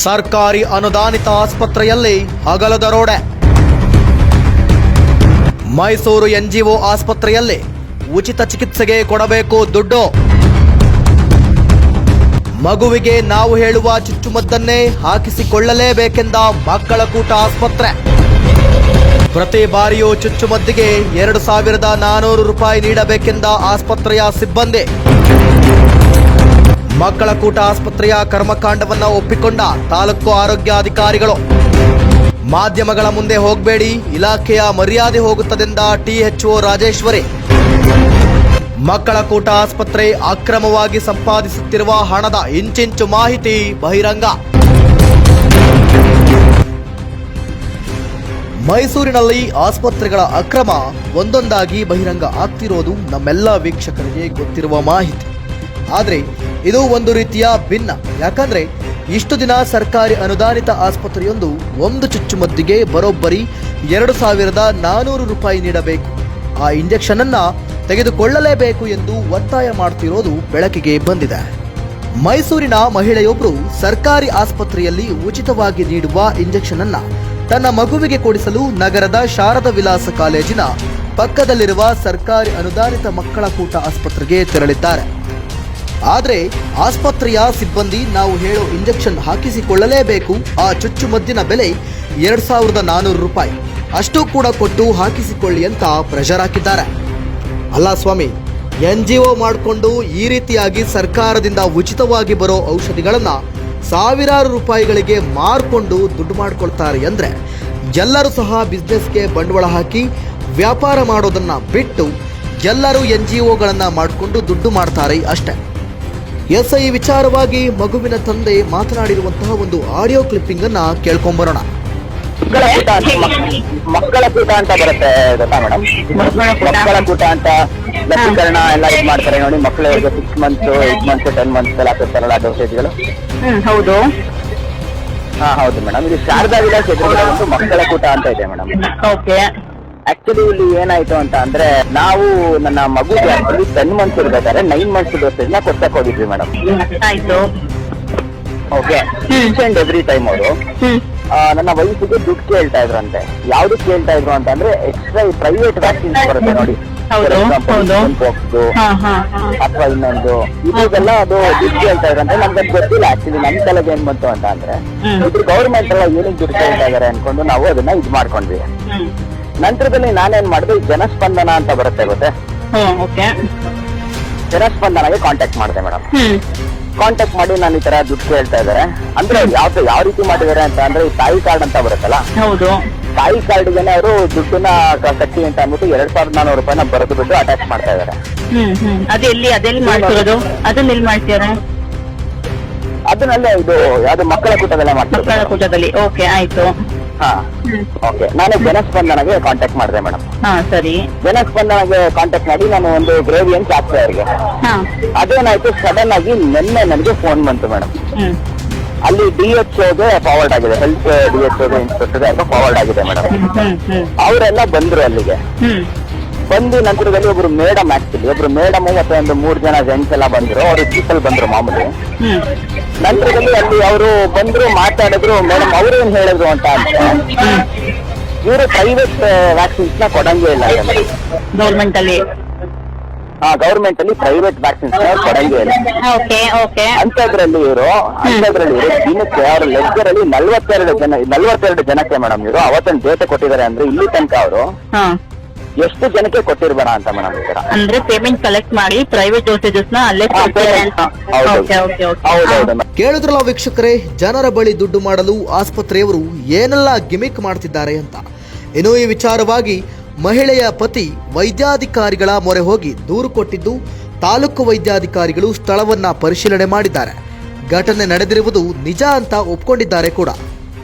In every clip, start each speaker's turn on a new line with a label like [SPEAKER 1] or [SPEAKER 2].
[SPEAKER 1] ಸರ್ಕಾರಿ ಅನುದಾನಿತ ಆಸ್ಪತ್ರೆಯಲ್ಲಿ ಹಗಲು ದರೋಡೆ. ಮೈಸೂರು ಎನ್ಜಿಒ ಆಸ್ಪತ್ರೆಯಲ್ಲಿ ಉಚಿತ ಚಿಕಿತ್ಸೆಗೆ ಕೊಡಬೇಕು ದುಡ್ಡು. ಮಗುವಿಗೆ ನಾವು ಹೇಳುವ ಚುಚ್ಚುಮದ್ದನ್ನೇ ಹಾಕಿಸಿಕೊಳ್ಳಲೇಬೇಕೆಂದ ಮಕ್ಕಳ ಕೂಟ ಆಸ್ಪತ್ರೆ. ಪ್ರತಿ ಬಾರಿಯೂ ಚುಚ್ಚುಮದ್ದಿಗೆ 2,400 ರೂಪಾಯಿ ನೀಡಬೇಕೆಂದ ಆಸ್ಪತ್ರೆಯ ಸಿಬ್ಬಂದಿ. ಮಕ್ಕಳ ಕೂಟ ಆಸ್ಪತ್ರೆಯ ಕರ್ಮಕಾಂಡವನ್ನ ಒಪ್ಪಿಕೊಂಡ ತಾಲೂಕು ಆರೋಗ್ಯಾಧಿಕಾರಿಗಳು. ಮಾಧ್ಯಮಗಳ ಮುಂದೆ ಹೋಗಬೇಡಿ, ಇಲಾಖೆಯ ಮರ್ಯಾದೆ ಹೋಗುತ್ತದೆಂದ ಟಿಎಚ್ಒ ರಾಜೇಶ್ವರಿ. ಮಕ್ಕಳ ಕೂಟ ಆಸ್ಪತ್ರೆ ಅಕ್ರಮವಾಗಿ ಸಂಪಾದಿಸುತ್ತಿರುವ ಹಣದ ಇಂಚಿಂಚು ಮಾಹಿತಿ ಬಹಿರಂಗ. ಮೈಸೂರಿನಲ್ಲಿ ಆಸ್ಪತ್ರೆಗಳ ಅಕ್ರಮ ಒಂದೊಂದಾಗಿ ಬಹಿರಂಗ ಆಗ್ತಿರೋದು ನಮ್ಮೆಲ್ಲ ವೀಕ್ಷಕರಿಗೆ ಗೊತ್ತಿರುವ ಮಾಹಿತಿ. ಆದರೆ ಇದು ಒಂದು ರೀತಿಯ ಭಿನ್ನ. ಯಾಕಂದ್ರೆ ಇಷ್ಟು ದಿನ ಸರ್ಕಾರಿ ಅನುದಾನಿತ ಆಸ್ಪತ್ರೆಯೊಂದು ಒಂದು ಚುಚ್ಚುಮದ್ದಿಗೆ ಬರೋಬ್ಬರಿ 2,400 ರೂಪಾಯಿ ನೀಡಬೇಕು, ಆ ಇಂಜೆಕ್ಷನ್ ಅನ್ನ ತೆಗೆದುಕೊಳ್ಳಲೇಬೇಕು ಎಂದು ಒತ್ತಾಯ ಮಾಡ್ತಿರೋದು ಬೆಳಕಿಗೆ ಬಂದಿದೆ. ಮೈಸೂರಿನ ಮಹಿಳೆಯೊಬ್ಬರು ಸರ್ಕಾರಿ ಆಸ್ಪತ್ರೆಯಲ್ಲಿ ಉಚಿತವಾಗಿ ನೀಡುವ ಇಂಜೆಕ್ಷನ್ ಅನ್ನ ತನ್ನ ಮಗುವಿಗೆ ಕೊಡಿಸಲು ನಗರದ ಶಾರದಾ ವಿಲಾಸ ಕಾಲೇಜಿನ ಪಕ್ಕದಲ್ಲಿರುವ ಸರ್ಕಾರಿ ಅನುದಾನಿತ ಮಕ್ಕಳ ಕೂಟ ಆಸ್ಪತ್ರೆಗೆ ತೆರಳಿದ್ದಾರೆ. ಆದರೆ ಆಸ್ಪತ್ರೆಯ ಸಿಬ್ಬಂದಿ ನಾವು ಹೇಳೋ ಇಂಜೆಕ್ಷನ್ ಹಾಕಿಸಿಕೊಳ್ಳಲೇಬೇಕು, ಆ ಚುಚ್ಚುಮದ್ದಿನ ಬೆಲೆ 2,400 ರೂಪಾಯಿ, ಅಷ್ಟು ಕೂಡ ಕೊಟ್ಟು ಹಾಕಿಸಿಕೊಳ್ಳಿ ಅಂತ ಪ್ರೆಷರ್ ಹಾಕಿದ್ದಾರೆ. ಅಲ್ಲ ಸ್ವಾಮಿ, ಎನ್ಜಿಒ ಮಾಡಿಕೊಂಡು ಈ ರೀತಿಯಾಗಿ ಸರ್ಕಾರದಿಂದ ಉಚಿತವಾಗಿ ಬರೋ ಔಷಧಿಗಳನ್ನು ಸಾವಿರಾರು ರೂಪಾಯಿಗಳಿಗೆ ಮಾರ್ಕೊಂಡು ದುಡ್ಡು ಮಾಡ್ಕೊಳ್ತಾರೆ ಅಂದರೆ ಎಲ್ಲರೂ ಸಹ ಬಿಸ್ನೆಸ್ಗೆ ಬಂಡವಾಳ ಹಾಕಿ ವ್ಯಾಪಾರ ಮಾಡೋದನ್ನ ಬಿಟ್ಟು ಎಲ್ಲರೂ ಎನ್ಜಿಒಗಳನ್ನು ಮಾಡಿಕೊಂಡು ದುಡ್ಡು ಮಾಡ್ತಾರೆ ಅಷ್ಟೇ. ಈ ವಿಚಾರವಾಗಿ ಮಗುವಿನ ತಂದೆ ಮಾತನಾಡಿರುವಂತಹ ಒಂದು ಆಡಿಯೋ ಕ್ಲಿಪ್ಪಿಂಗ್ ಅನ್ನ ಕೇಳ್ಕೊಂಬರೋಣ.
[SPEAKER 2] ಮಕ್ಕಳ ಕೂಟ ಅಂತ ಬರುತ್ತೆ ಗೊತ್ತಾ ಮೇಡಮ್? ಮಕ್ಕಳ ಕೂಟ ಅಂತ ಲಸಿಕರಣ ಎಲ್ಲ ಇದು ಮಾಡ್ತಾರೆ ನೋಡಿ. ಮಕ್ಕಳಿಗೆ 6 ಮಂತ್ಸ್ 8 ಮಂತ್ಸ್ 10 ಮಂತ್ಸ್ ಎಲ್ಲ ಹಾಕಿರ್ತಾರಲ್ಲ ಡೋಸೇಜ್ಗಳು.
[SPEAKER 3] ಹೌದು.
[SPEAKER 2] ಹೌದು ಮೇಡಮ್. ಇದು ಶಾರದಾ ವಿಲಾಸ್ ಎದುರುಗಡೆ ಒಂದು ಮಕ್ಕಳ ಕೂಟ ಅಂತ ಇದೆ ಮೇಡಮ್.
[SPEAKER 3] ಓಕೆ.
[SPEAKER 2] ಆಕ್ಚುಲಿ ಇಲ್ಲಿ ಏನಾಯ್ತು ಅಂತ ಅಂದ್ರೆ, ನಾವು ನನ್ನ ಮಗುಗೆ ಆಕ್ಚುಲಿ 10 ಮಂತ್ಸ್ ಇರ್ಬೇಕಾದ್ರೆ 9 ಮಂತ್ಸ್ ಡೋಸೇಜ್ ನ ಕೊಡ್ಸಕ್ ಹೋಗಿದ್ವಿ ಮೇಡಮ್.
[SPEAKER 3] ಆಯ್ತು.
[SPEAKER 2] ಓಕೆ. ಅಂಡ್ ಎವ್ರಿ ಟೈಮ್ ಅವರು ನನ್ನ ವಯಸ್ಸಿಗೆ ದುಡ್ಡು ಕೇಳ್ತಾ ಇದ್ರಂತೆ. ಯಾವ್ದು ಕೇಳ್ತಾ ಇದ್ರು ಅಂತ ಅಂದ್ರೆ, ಎಕ್ಸ್ಟ್ರಾ ಪ್ರೈವೇಟ್ ವ್ಯಾಕ್ಸಿನ್ಸ್ ಬರುತ್ತೆ ನೋಡಿ, ಅಥವಾ ಇನ್ನೊಂದು ಇದೆಲ್ಲ ಅದು ದುಡ್ಡು ಕೇಳ್ತಾ ಇದ್ರಂತೆ. ನಮ್ಗೆ ಅದು ಗೊತ್ತಿಲ್ಲ ಆಕ್ಚುಲಿ. ನಮ್ ತಲೆಗೆ ಏನ್ ಬಂತು ಅಂತ ಅಂದ್ರೆ, ಇದ್ರ ಗೌರ್ಮೆಂಟ್ ಎಲ್ಲ ಏನಕ್ಕೆ ದುಡ್ಡು ಕೇಳ್ತಾ ಇದಾರೆ ಅನ್ಕೊಂಡು ನಾವು ಅದನ್ನ ಇದು ಮಾಡ್ಕೊಂಡ್ವಿ. ನಂತರದಲ್ಲಿ ನಾನೇನ್ ಮಾಡಿದೆ, ಜನಸ್ಪಂದನ ಅಂತ ಬರುತ್ತೆ ಗೊತ್ತೆ, ಜನಸ್ಪಂದನಗೆ ಕಾಂಟ್ಯಾಕ್ಟ್ ಮಾಡಿದೆ ಮೇಡಮ್. ಕಾಂಟ್ಯಾಕ್ಟ್ ಮಾಡಿ ನಾನು ಈ ತರ ದುಡ್ಡು ಕೇಳ್ತಾ ಇದಾರೆ ಅಂದ್ರೆ ಯಾವ ರೀತಿ ಮಾಡಿದಾರೆ ಅಂತ ಅಂದ್ರೆ, ತಾಯಿ ಕಾರ್ಡ್ ಅಂತ ಬರುತ್ತಲ್ಲ, ತಾಯಿ ಕಾರ್ಡ್ಗೆನೆ ಅವರು ದುಡ್ಡನ್ನ ಕಟ್ಟಿ ಅಂತ ಅಂದ್ಬಿಟ್ಟು 2,400 ರೂಪಾಯಿನ ಬರೆದು ಬಿಟ್ಟು ಅಟ್ಯಾಚ್ ಮಾಡ್ತಾ ಇದಾರೆ. ಅದನ್ನಲ್ಲೇ ಇದು ಯಾವ್ದು ಮಕ್ಕಳ ಕೂಟದಲ್ಲೇ ಮಾಡ್ತಾರೆ.
[SPEAKER 3] ಓಕೆ, ಆಯ್ತು.
[SPEAKER 2] ಓಕೆ. ನಾನು ಜನಸ್ಪಂದನಗೆ ಕಾಂಟ್ಯಾಕ್ಟ್ ಮಾಡಿದೆ ಮೇಡಮ್.
[SPEAKER 3] ಸರಿ.
[SPEAKER 2] ಜನಸ್ಪಂದನಗೆ ಕಾಂಟ್ಯಾಕ್ಟ್ ಮಾಡಿ ನಾನು ಒಂದು ಗ್ರೇವಿಯನ್ಸ್ ಹಾಕ್ತಾ ಅವ್ರಿಗೆ. ಅದೇನಾಯ್ತು, ಸಡನ್ ಆಗಿ ನಿನ್ನೆ ನನಗೆ ಫೋನ್ ಬಂತು ಮೇಡಮ್. ಅಲ್ಲಿ DHOಗೆ ಫಾರ್ವರ್ಡ್ ಆಗಿದೆ, ಹೆಲ್ತ್ DHOಗೆ ಇನ್ಸ್ಪೆಕ್ಟರ್ಗೆ ಯಾಕೋ ಫಾರ್ವರ್ಡ್ ಆಗಿದೆ ಮೇಡಮ್. ಅವರೆಲ್ಲ ಬಂದ್ರು ಅಲ್ಲಿಗೆ. ಬಂದು ನಂತರದಲ್ಲಿ ಒಬ್ರು ಮೇಡಮ್, ಆಕ್ಚುಲಿ ಒಬ್ರು ಮೇಡಮ್ ಮತ್ತೆ ಒಂದು 3 ಜನ ಜೆಂಟ್ಸ್ ಎಲ್ಲ ಬಂದ್ರು. ಅವರು ಚೀಫಲ್ ಬಂದ್ರು ಮಾಮೂಲಿ. ನಂತರದಲ್ಲಿ ಅಲ್ಲಿ ಅವರು ಬಂದ್ರು, ಮಾತಾಡಿದ್ರು. ಮೇಡಮ್ ಅವ್ರು ಏನ್ ಹೇಳಿದ್ರು ಅಂತ ಅಂದ್ರೆ, ಇವರು ಪ್ರೈವೇಟ್ ವ್ಯಾಕ್ಸಿನ್ಸ್ ನ ಕೊಡಂಗೇ ಇಲ್ಲ
[SPEAKER 3] ಗೌರ್ಮೆಂಟ್ ಅಲ್ಲಿ.
[SPEAKER 2] ಗೌರ್ಮೆಂಟ್ ಅಲ್ಲಿ ಪ್ರೈವೇಟ್ ವ್ಯಾಕ್ಸಿನ್ಸ್ ಕೊಡಂಗೇ ಇಲ್ಲ. ಅಂತದ್ರಲ್ಲಿ ಇವರು ದಿನಕ್ಕೆ ಅವ್ರ ಲೆಕ್ಕರ್ ಅಲ್ಲಿ 42 ಜನಕ್ಕೆ ಮೇಡಮ್ ಇವರು ಅವತ್ತೊಂದು ಡೇಟಾ ಕೊಟ್ಟಿದ್ದಾರೆ. ಅಂದ್ರೆ ಇಲ್ಲಿ ತನಕ ಅವರು ಎಷ್ಟು ಜನಕ್ಕೆ ಕೊಟ್ಟಿರ್ಬೇಡ ಅಂತ ಮೇಡಮ್ ಈ ತರ.
[SPEAKER 3] ಅಂದ್ರೆ ಪೇಮೆಂಟ್ ಕಲೆಕ್ಟ್ ಮಾಡಿ ಪ್ರೈವೇಟ್ ಡೋಸೇಜಸ್ ನ ಅಲ್ಲೇ
[SPEAKER 1] ಕೇಳಿದ್ರಲ್ಲ ವೀಕ್ಷಕರೇ, ಜನರ ಬಳಿ ದುಡ್ಡು ಮಾಡಲು ಆಸ್ಪತ್ರೆಯವರು ಏನೆಲ್ಲ ಗಿಮಿಕ್ ಮಾಡ್ತಿದ್ದಾರೆ ಅಂತ. ಇನ್ನು ಈ ವಿಚಾರವಾಗಿ ಮಹಿಳೆಯ ಪತಿ ವೈದ್ಯಾಧಿಕಾರಿಗಳ ಮೊರೆ ಹೋಗಿ ದೂರು ಕೊಟ್ಟಿದ್ದು, ತಾಲೂಕು ವೈದ್ಯಾಧಿಕಾರಿಗಳು ಸ್ಥಳವನ್ನ ಪರಿಶೀಲನೆ ಮಾಡಿದ್ದಾರೆ. ಘಟನೆ ನಡೆದಿರುವುದು ನಿಜ ಅಂತ ಒಪ್ಕೊಂಡಿದ್ದಾರೆ ಕೂಡ.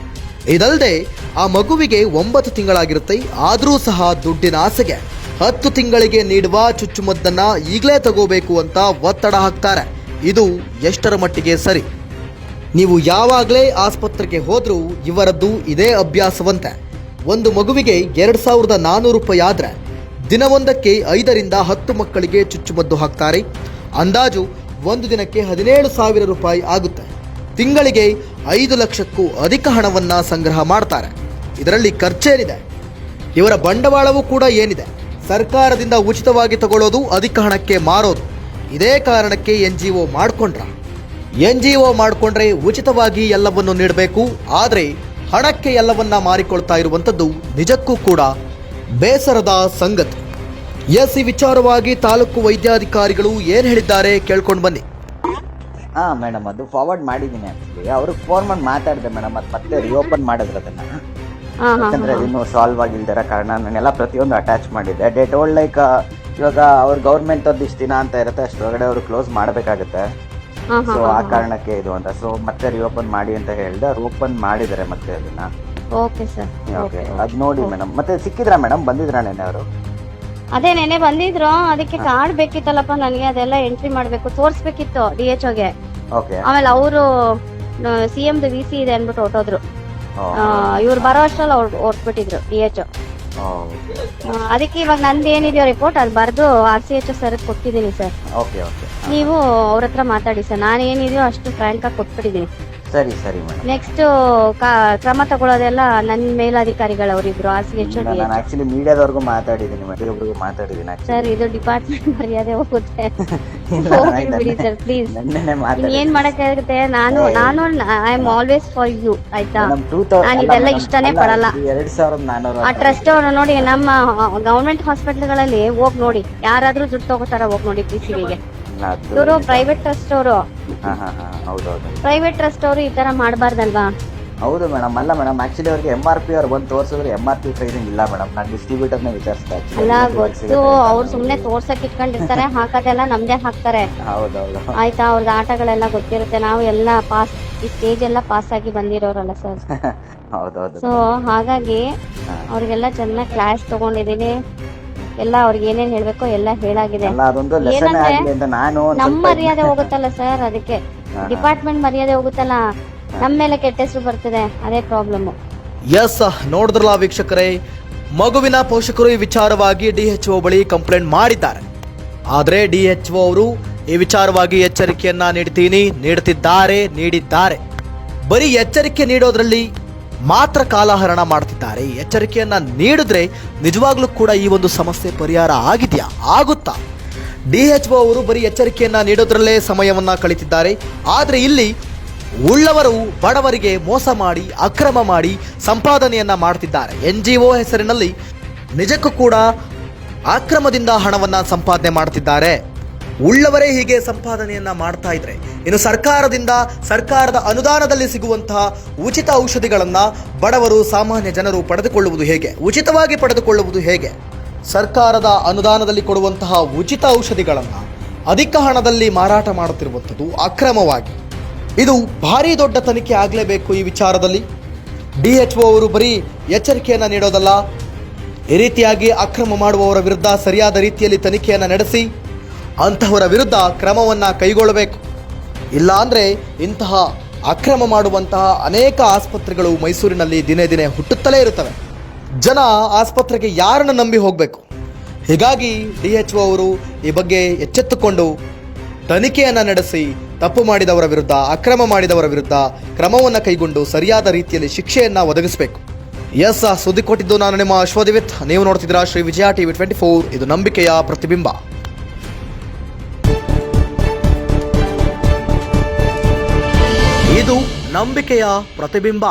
[SPEAKER 1] ಇದಲ್ಲದೆ ಆ ಮಗುವಿಗೆ 9 ತಿಂಗಳಾಗಿರುತ್ತೆ, ಆದರೂ ಸಹ ದುಡ್ಡಿನ ಆಸೆಗೆ 10 ತಿಂಗಳಿಗೆ ನೀಡುವ ಚುಚ್ಚುಮದ್ದನ್ನ ಈಗಲೇ ತಗೋಬೇಕು ಅಂತ ಒತ್ತಡ ಹಾಕ್ತಾರೆ. ಇದು ಎಷ್ಟರ ಮಟ್ಟಿಗೆ ಸರಿ? ನೀವು ಯಾವಾಗಲೇ ಆಸ್ಪತ್ರೆಗೆ ಹೋದ್ರೂ ಇವರದ್ದು ಇದೇ ಅಭ್ಯಾಸವಂತೆ. ಒಂದು ಮಗುವಿಗೆ 2,400 ರೂಪಾಯಿ ಆದ್ರೆ ದಿನವೊಂದಕ್ಕೆ 5 ರಿಂದ 10 ಮಕ್ಕಳಿಗೆ ಚುಚ್ಚುಮದ್ದು ಹಾಕ್ತಾರೆ. ಅಂದಾಜು ಒಂದು ದಿನಕ್ಕೆ 17,000 ರೂಪಾಯಿ ಆಗುತ್ತೆ. ತಿಂಗಳಿಗೆ 5 ಲಕ್ಷಕ್ಕೂ ಅಧಿಕ ಹಣವನ್ನ ಸಂಗ್ರಹ ಮಾಡ್ತಾರೆ. ಇದರಲ್ಲಿ ಖರ್ಚೇನಿದೆ? ಇವರ ಬಂಡವಾಳವೂ ಕೂಡ ಏನಿದೆ? ಸರ್ಕಾರದಿಂದ ಉಚಿತವಾಗಿ ತಗೊಳ್ಳೋದು, ಅಧಿಕ ಹಣಕ್ಕೆ ಮಾರೋದು. ಇದೇ ಕಾರಣಕ್ಕೆ NGO ಮಾಡ್ಕೊಂಡ್ರ. NGO ಮಾಡ್ಕೊಂಡ್ರೆ ಉಚಿತವಾಗಿ ಎಲ್ಲವನ್ನು ನೀಡಬೇಕು, ಆದರೆ ಹಣಕ್ಕೆ ಎಲ್ಲವನ್ನ ಮಾರಿಕೊಳ್ತಾ ಇರುವಂಥದ್ದು ನಿಜಕ್ಕೂ ಕೂಡ ಬೇಸರದ ಸಂಗತಿ. ಈ ವಿಚಾರವಾಗಿ ತಾಲೂಕು ವೈದ್ಯಾಧಿಕಾರಿಗಳು ಏನು ಹೇಳಿದ್ದಾರೆ ಕೇಳ್ಕೊಂಡು ಬನ್ನಿ.
[SPEAKER 4] ಹಾಂ ಮೇಡಮ್, ಅದು ಫಾರ್ವರ್ಡ್ ಮಾಡಿದ್ದೀನಿ. ಆ್ಯಕ್ಚುಲಿ ಅವ್ರಿಗೆ ಫೋನ್ ಮಾಡಿ ಮಾತಾಡಿದೆ ಮೇಡಮ್. ಅದು ಮತ್ತೆ ರಿಓಪನ್ ಮಾಡಿದ್ರು ಅದನ್ನು. ಯಾಕಂದರೆ ಅದಿನ್ನೂ ಸಾಲ್ವ್ ಆಗಿಲ್ದಿರೋ ಕಾರಣ ನಾನೆಲ್ಲ ಪ್ರತಿಯೊಂದು ಅಟ್ಯಾಚ್ ಮಾಡಿದ್ದೆ. ದೇ ಟೋಲ್ಡ್ ಲೈಕ್ ಇವಾಗ ಅವ್ರ ಗೌರ್ಮೆಂಟ್ ಅವ್ರದ್ದು ಇಷ್ಟು ದಿನ ಅಂತ ಇರುತ್ತೆ, ಅಷ್ಟೊಳಗಡೆ ಅವರು ಕ್ಲೋಸ್ ಮಾಡಬೇಕಾಗುತ್ತೆ. ಸೊ ಆ ಕಾರಣಕ್ಕೆ ಇದು ಅಂತ. ಸೊ ಮತ್ತೆ ರಿಓಪನ್ ಮಾಡಿ ಅಂತ ಹೇಳಿದೆ. ಅವ್ರು ಓಪನ್ ಮಾಡಿದ್ದಾರೆ ಮತ್ತೆ ಅದನ್ನ.
[SPEAKER 5] Okay sir.
[SPEAKER 4] ಓಕೆ, ಅದು ನೋಡಿ ಮೇಡಮ್. ಮತ್ತೆ ಸಿಕ್ಕಿದ್ರಾ ಮೇಡಮ್? ಬಂದಿದ್ರಾ ನೆನ್ನೆ ಅವರು?
[SPEAKER 5] ಅದೇ ನೆನೆ ಬಂದಿದ್ರು. ಅದಕ್ಕೆ ಕಾರ್ಡ್ ಬೇಕಿತ್ತಲ್ಲಪ್ಪ ನನಗೆ, ಅದೆಲ್ಲ ಎಂಟ್ರಿ ಮಾಡ್ಬೇಕು, ತೋರ್ಸ್ಬೇಕಿತ್ತು DHOಗೆ.
[SPEAKER 4] ಓಕೆ.
[SPEAKER 5] ಆಮೇಲೆ ಅವರು CMದು VC ಇದೆ ಅನ್ಬಿಟ್ಟು ಹೊರಟೋದ್ರು. ಇವ್ರು ಬರೋ ಅಷ್ಟ್ರಲ್ಲಿ ಅವ್ರು ಹೊರಟ್ಬಿಟ್ಟಿದ್ರು DHO. ಅದಕ್ಕೆ ಇವಾಗ ನಂದು ಏನಿದೆಯೋ ರಿಪೋರ್ಟ್ ಅದು ಬರೆದು RCHO ಸರ್ ಕೊಟ್ಟಿದ್ದೀನಿ ಸರ್.
[SPEAKER 4] Okay okay.
[SPEAKER 5] ನೀವು ಅವ್ರ ಹತ್ರ ಮಾತಾಡಿ ಸರ್. ನಾನು ಏನಿದೆಯೋ ಅಷ್ಟು ಫ್ರ್ಯಾಂಕ್ ಆಗಿ ಕೊಟ್ಬಿಟ್ಟಿದ್ದೀನಿ.
[SPEAKER 4] ಸರಿ ಸರಿ ಮೇಡಮ್.
[SPEAKER 5] ನೆಕ್ಸ್ಟ್ ಕ್ರಮ ತಗೊಳ್ಳೋದೆಲ್ಲ ನನ್ನ ಮೇಲಧಿಕಾರಿಗಳವರಿಬ್ರು RCHO.
[SPEAKER 4] ನಾನು ಆಕ್ಚುಲಿ ಮೀಡಿಯಾದವ್ರಿಗೂ ಮಾತಾಡಿದ್ದೀನಿ, ಮತ್ತೊಬ್ಬರಿಗೂ ಮಾತಾಡಿದ್ದೀನಿ.
[SPEAKER 5] ಸರ್ ಇದು ಡಿಪಾರ್ಟ್ಮೆಂಟ್ ಮರ್ಯಾದೆ ಹೋಗುತ್ತೆ. ಬಿಡಿ ಸರ್ ಪ್ಲೀಸ್. ಏನ್ ಮಾಡಕ್ಕಾಗುತ್ತೆ? ನಾನು I am always for you, ಆಯ್ತಾ? ನಾನು ಇದೆಲ್ಲ ಇಷ್ಟನೇ ಪಡಲ್ಲ.
[SPEAKER 4] 2400
[SPEAKER 5] ಆ ಟ್ರಸ್ಟ್ ಅವರು ನೋಡಿ, ನಮ್ಮ ಗವರ್ಮೆಂಟ್ ಹಾಸ್ಪಿಟಲ್ಗಳಲ್ಲಿ ಹೋಗ್ ನೋಡಿ, ಯಾರಾದ್ರೂ ದುಡ್ಡು ತಗೋತಾರ ಹೋಗ್ ನೋಡಿ PCBಗೆ. ಇವರು ಪ್ರೈವೇಟ್ ಟ್ರಸ್ಟ್ ಅವರು. ಪ್ರೈವೇಟ್ ಟ್ರಸ್ಟ್ ಅವರು ಈ ತರ ಮಾಡಬಾರ್ದಲ್ವಾ?
[SPEAKER 4] ಹೌದು ಮೇಡಮ್. ಅಲ್ಲ ಮೇಡಮ್, ಆಕ್ಚುಲಿ ಅವ್ರಿಗೆ MRP ಅವ್ರು ಬಂದು ತೋರಿಸಿದ್ರೆ MRP ಪ್ರೈಸಿಂಗ್ ಇಲ್ಲ ಮೇಡಮ್. ನಾನು ಡಿಸ್ಟ್ರಿಬ್ಯೂಟರ್ನೇ ವಿಚಾರಿಸ್ತಾ
[SPEAKER 5] ಅಲ್ಲ, ಗೊತ್ತು. ಅವ್ರು ಸುಮ್ನೆ ತೋರ್ಸಕ್ ಇಟ್ಕೊಂಡಿರ್ತಾರೆ, ಹಾಕೋದೆಲ್ಲ ನಮ್ದೇ ಹಾಕ್ತಾರೆ.
[SPEAKER 4] ಹೌದೌದು.
[SPEAKER 5] ಆಯ್ತಾ? ಅವ್ರದ್ದು ಆಟಗಳೆಲ್ಲ ಗೊತ್ತಿರುತ್ತೆ. ನಾವು ಎಲ್ಲ ಪಾಸ್, ಈ ಸ್ಟೇಜ್ ಎಲ್ಲ ಪಾಸ್ ಆಗಿ ಬಂದಿರೋರಲ್ಲ ಸರ್.
[SPEAKER 4] ಹೌದೌದು.
[SPEAKER 5] ಸೊ ಹಾಗಾಗಿ ಅವ್ರಿಗೆಲ್ಲ ಚೆನ್ನಾಗಿ ಕ್ಲಾಸ್ ತಗೊಂಡಿದ್ದೀನಿ. ಎಲ್ಲ ಅವ್ರಿಗೆ ಏನೇನ್ ಹೇಳ್ಬೇಕೋ ಎಲ್ಲ ಹೇಳಾಗಿದೆ. ಏನಂದ್ರೆ ನಮ್ಮ ಮರ್ಯಾದೆ ಹೋಗುತ್ತಲ್ಲ ಸರ್, ಅದಕ್ಕೆ ಡಿಪಾರ್ಟ್ಮೆಂಟ್ ಮರ್ಯಾದೆ ಹೋಗುತ್ತಲ್ಲ, ನಮ್ಮ ಮೇಲೆ ಕೆಟ್ಟ ಹೆಸರು ಬರ್ತದೆ. ಅದೇ ಪ್ರಾಬ್ಲಮ್.
[SPEAKER 1] ಎಸ್, ನೋಡಿದ್ರಲ್ಲ ವೀಕ್ಷಕರೇ, ಮಗುವಿನ ಪೋಷಕರು ಈ ವಿಚಾರವಾಗಿ DHO ಬಳಿ ಕಂಪ್ಲೇಂಟ್ ಮಾಡಿದ್ದಾರೆ. ಆದರೆ DHO ಅವರು ಈ ವಿಚಾರವಾಗಿ ಎಚ್ಚರಿಕೆಯನ್ನ ನೀಡಿದ್ದಾರೆ. ಬರೀ ಎಚ್ಚರಿಕೆ ನೀಡೋದ್ರಲ್ಲಿ ಮಾತ್ರ ಕಾಲಹರಣ ಮಾಡ್ತಿದ್ದಾರೆ. ಎಚ್ಚರಿಕೆಯನ್ನ ನೀಡಿದ್ರೆ ನಿಜವಾಗ್ಲೂ ಕೂಡ ಈ ಒಂದು ಸಮಸ್ಯೆ ಪರಿಹಾರ ಆಗುತ್ತಾ? DHO ಅವರು ಬರೀ ಎಚ್ಚರಿಕೆಯನ್ನ ನೀಡೋದ್ರಲ್ಲೇ ಸಮಯವನ್ನ ಕಳೀತಿದ್ದಾರೆ. ಆದರೆ ಇಲ್ಲಿ ಉಳ್ಳವರು ಬಡವರಿಗೆ ಮೋಸ ಮಾಡಿ, ಅಕ್ರಮ ಮಾಡಿ ಸಂಪಾದನೆಯನ್ನ ಮಾಡ್ತಿದ್ದಾರೆ. NGO ಹೆಸರಿನಲ್ಲಿ ನಿಜಕ್ಕೂ ಕೂಡ ಅಕ್ರಮದಿಂದ ಹಣವನ್ನ ಸಂಪಾದನೆ ಮಾಡ್ತಿದ್ದಾರೆ. ಉಳ್ಳವರೇ ಹೀಗೆ ಸಂಪಾದನೆಯನ್ನ ಮಾಡ್ತಾ ಇದ್ರೆ, ಇನ್ನು ಸರ್ಕಾರದ ಅನುದಾನದಲ್ಲಿ ಸಿಗುವಂತಹ ಉಚಿತ ಔಷಧಿಗಳನ್ನ ಬಡವರು, ಸಾಮಾನ್ಯ ಜನರು ಪಡೆದುಕೊಳ್ಳುವುದು ಹೇಗೆ? ಉಚಿತವಾಗಿ ಪಡೆದುಕೊಳ್ಳುವುದು ಹೇಗೆ? ಸರ್ಕಾರದ ಅನುದಾನದಲ್ಲಿ ಕೊಡುವಂತಹ ಉಚಿತ ಔಷಧಿಗಳನ್ನ ಅಧಿಕ ಹಣದಲ್ಲಿ ಮಾರಾಟ ಮಾಡುತ್ತಿರುವಂಥದ್ದು ಅಕ್ರಮವಾಗಿ. ಇದು ಭಾರಿ ದೊಡ್ಡ ತನಿಖೆ ಆಗಲೇಬೇಕು ಈ ವಿಚಾರದಲ್ಲಿ. DHO ಅವರು ಬರೀ ಎಚ್ಚರಿಕೆಯನ್ನ ನೀಡೋದಲ್ಲ, ಈ ರೀತಿಯಾಗಿ ಅಕ್ರಮ ಮಾಡುವವರ ವಿರುದ್ಧ ಸರಿಯಾದ ರೀತಿಯಲ್ಲಿ ತನಿಖೆಯನ್ನು ನಡೆಸಿ ಅಂತಹವರ ವಿರುದ್ಧ ಕ್ರಮವನ್ನು ಕೈಗೊಳ್ಳಬೇಕು. ಇಲ್ಲ ಅಂದರೆ ಇಂತಹ ಅಕ್ರಮ ಮಾಡುವಂತಹ ಅನೇಕ ಆಸ್ಪತ್ರೆಗಳು ಮೈಸೂರಿನಲ್ಲಿ ದಿನೇ ದಿನೇ ಹುಟ್ಟುತ್ತಲೇ ಇರುತ್ತವೆ. ಜನ ಆಸ್ಪತ್ರೆಗೆ ಯಾರನ್ನು ನಂಬಿ ಹೋಗಬೇಕು? ಹೀಗಾಗಿ DHO ಅವರು ಈ ಬಗ್ಗೆ ಎಚ್ಚೆತ್ತುಕೊಂಡು ತನಿಖೆಯನ್ನು ನಡೆಸಿ ತಪ್ಪು ಮಾಡಿದವರ ವಿರುದ್ಧ, ಅಕ್ರಮ ಮಾಡಿದವರ ವಿರುದ್ಧ ಕ್ರಮವನ್ನು ಕೈಗೊಂಡು ಸರಿಯಾದ ರೀತಿಯಲ್ಲಿ ಶಿಕ್ಷೆಯನ್ನು ಒದಗಿಸಬೇಕು. ಎಸ್, ಸುದ್ದಿ ಕೊಟ್ಟಿದ್ದು ನಾನು ನಿಮ್ಮ ಅಶ್ವದಿವಿತ್. ನೀವು ನೋಡ್ತಿದ್ದೀರಾ ಶ್ರೀ ವಿಜಯ TV 24. ಇದು ನಂಬಿಕೆಯ ಪ್ರತಿಬಿಂಬ. ಇದು ನಂಬಿಕೆಯ ಪ್ರತಿಬಿಂಬ.